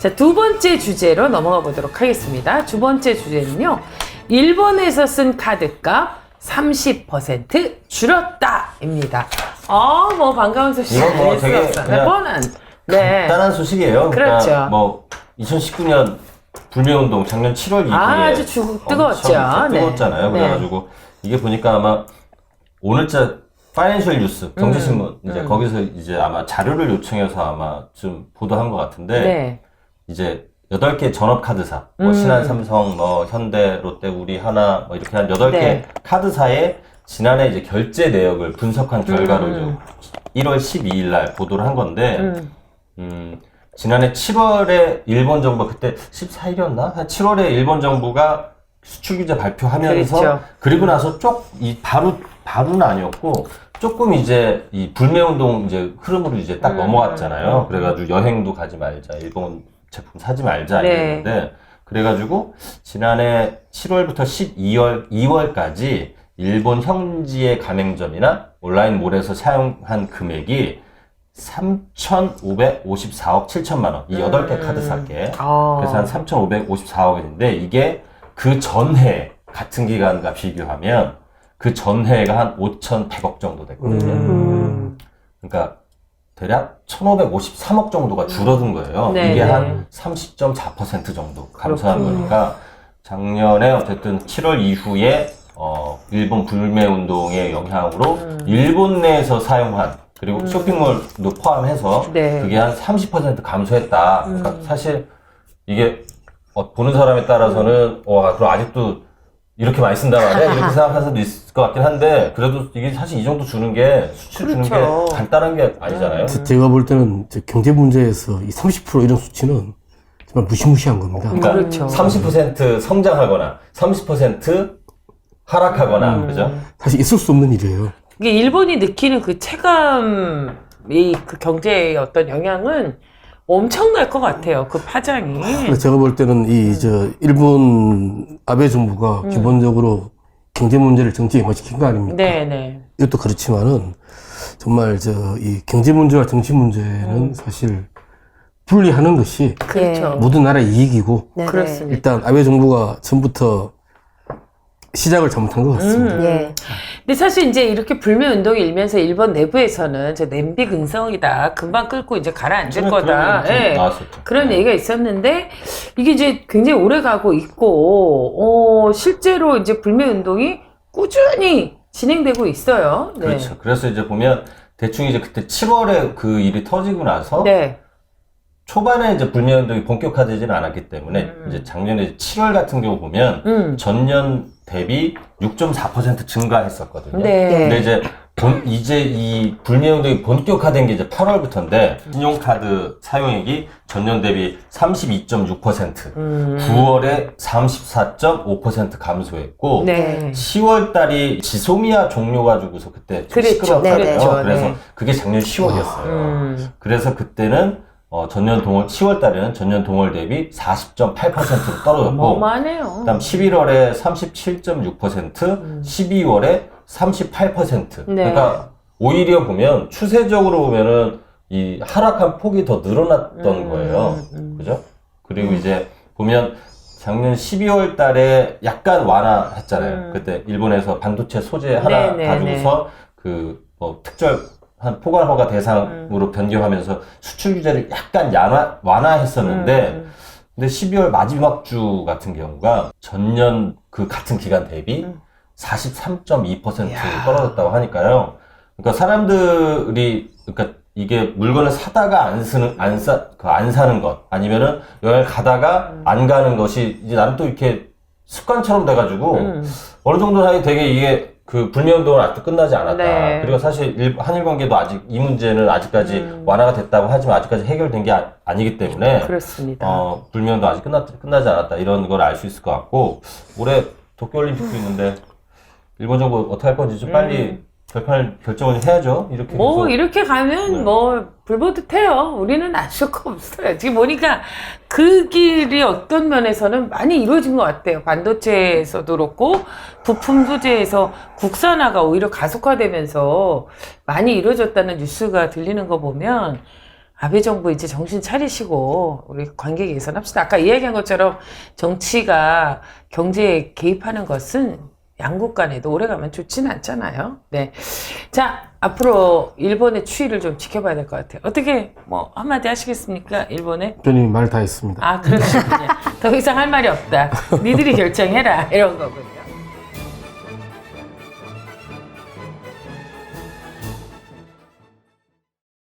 자, 두 번째 주제로 넘어가 보도록 하겠습니다. 두 번째 주제는요. 일본에서 쓴 카드값 30% 줄었다입니다. 뭐 반가운 소식. 이건 뭐 되게 그냥 뻔한. 네. 간단한 소식이에요. 그렇죠. 그러니까 뭐 2019년 불매운동 작년 7월 이후에 아주 뜨거웠죠. 뜨거웠잖아요. 네. 그래가지고 이게 보니까 아마 오늘자 파이낸셜 뉴스 경제신문 이제 거기서 이제 아마 자료를 요청해서 아마 좀 보도한 것 같은데 네. 이제 8개 전업카드사, 뭐 신한, 삼성, 뭐 현대, 롯데, 우리, 하나, 뭐 이렇게 한 8개 네. 카드사의 지난해 이제 결제 내역을 분석한 결과로 이제 1월 12일 날 보도를 한 건데, 지난해 7월에 일본 정부, 그때 14일이었나? 한 7월에 일본 정부가 수출 규제 발표하면서, 그렇죠. 그리고 나서 바로는 아니었고, 조금 이제 이 불매운동 이제 흐름으로 이제 딱 넘어갔잖아요. 그래가지고 여행도 가지 말자, 일본 제품 사지 말자 네. 이랬는데, 그래가지고 지난해 7월부터 2월까지 일본 현지의 가맹점이나 온라인몰에서 사용한 금액이 3,554억 7천만 원. 이 8개 카드 샀게. 그래서 한 3,554억인데 이게 그 전해 같은 기간과 비교하면 그 전해가 한 5,100억 정도 됐거든요. 그러니까 대략 1,553억 정도가 줄어든 거예요. 네, 이게 네. 한 30.4% 정도 감소한 거니까 작년에 어쨌든 7월 이후에 일본 불매운동의 영향으로 일본 내에서 사용한 그리고 쇼핑몰도 포함해서 네. 그게 한 30% 감소했다. 그러니까 사실 이게 보는 사람에 따라서는 그럼 아직도 이렇게 많이 쓴단 말이야? 이렇게 생각하는 사람도 있을 것 같긴 한데 그래도 이게 사실 이 정도 주는 게 수출 주는 그렇죠. 게 간단한 게 아니잖아요. 제가 볼 때는 경제 문제에서 이 30% 이런 수치는 정말 무시무시한 겁니다. 그러니까 그렇죠. 30% 성장하거나 30% 하락하거나 그죠? 사실 있을 수 없는 일이에요. 이게 일본이 느끼는 그 체감이 그 경제의 어떤 영향은 엄청날 것 같아요. 그 파장이. 그래서 제가 볼 때는 일본 아베 정부가 기본적으로 경제 문제를 정치에 임화시킨 거 아닙니까? 네네. 이것도 그렇지만은 정말 이 경제 문제와 정치 문제는 사실 분리하는 것이 그렇죠. 모든 나라의 이익이고 네네. 그렇습니다. 일단 아베 정부가 처음부터 시작을 잘못한 것 같습니다. 예. 근데 사실 이제 이렇게 불매 운동이 일면서 일본 내부에서는 저 냄비 근성이다. 금방 끓고 이제 가라앉을 거다. 그런 예. 나왔었죠. 그런 얘기가 있었는데 이게 이제 굉장히 오래 가고 있고 실제로 이제 불매 운동이 꾸준히 진행되고 있어요. 네. 그렇죠. 그래서 이제 보면 대충 이제 그때 7월에 그 일이 터지고 나서 네. 초반에 이제 불매운동이 본격화되지는 않았기 때문에 이제 작년에 7월 같은 경우 보면 전년 대비 6.4% 증가했었거든요. 네. 근데 이제 이 불매운동이 본격화된 게 이제 8월부터인데 신용카드 사용액이 전년 대비 32.6%, 9월에 34.5% 감소했고 네. 10월 달이 지소미아 종료 가지고서 그때 좀 그랬죠. 시끄럽잖아요. 네, 네. 그래서 네. 그게 작년 10월이었어요. 그래서 그때는 전년 동월 10월 달에는 전년 동월 대비 40.8%로 떨어졌고 어마어마하네요. 그다음 11월에 37.6%, 12월에 38%. 네. 그러니까 오히려 보면 추세적으로 보면은 이 하락한 폭이 더 늘어났던 거예요. 그죠? 그리고 이제 보면 작년 12월 달에 약간 완화했잖아요. 그때 일본에서 반도체 소재 하나 네, 네, 가지고서 특별 한 포괄 허가 대상으로 변경하면서 수출 규제를 약간 완화했었는데 근데 12월 마지막 주 같은 경우가 전년 그 같은 기간 대비 43.2% 떨어졌다고 하니까요. 그러니까 사람들이 그러니까 이게 물건을 사다가 안 사는 것 아니면은 여행 가다가 안 가는 것이 이제 나는 또 이렇게 습관처럼 돼가지고 어느 정도 사이 되게 이게 그 불매운동은 아직도 끝나지 않았다. 네. 그리고 사실 한일 관계도 아직 이 문제는 아직까지 완화가 됐다고 하지만 아직까지 해결된 게 아니기 때문에 그렇습니다. 불매운동 아직 끝나지 않았다 이런 걸 알 수 있을 것 같고 올해 도쿄올림픽도 있는데 일본 정부 어떻게 할 건지 좀 빨리 결정을 해야죠. 이렇게 뭐 계속. 이렇게 가면 네. 뭐 불보듯해요. 우리는 알 수가 없어요. 지금 보니까 그 길이 어떤 면에서는 많이 이루어진 것 같아요. 반도체에서도 그렇고 부품 소재에서 국산화가 오히려 가속화되면서 많이 이루어졌다는 뉴스가 들리는 거 보면 아베 정부 이제 정신 차리시고 우리 관계 개선합시다. 아까 이야기한 것처럼 정치가 경제에 개입하는 것은 양국 간에도 오래가면 좋지는 않잖아요. 네. 자, 앞으로 일본의 추이를 좀 지켜봐야 될 것 같아요. 어떻게 뭐 한마디 하시겠습니까? 일본에? 저는 말 다 했습니다. 아, 그러시군요. 더 이상 할 말이 없다. 니들이 결정해라. 이런 거군요.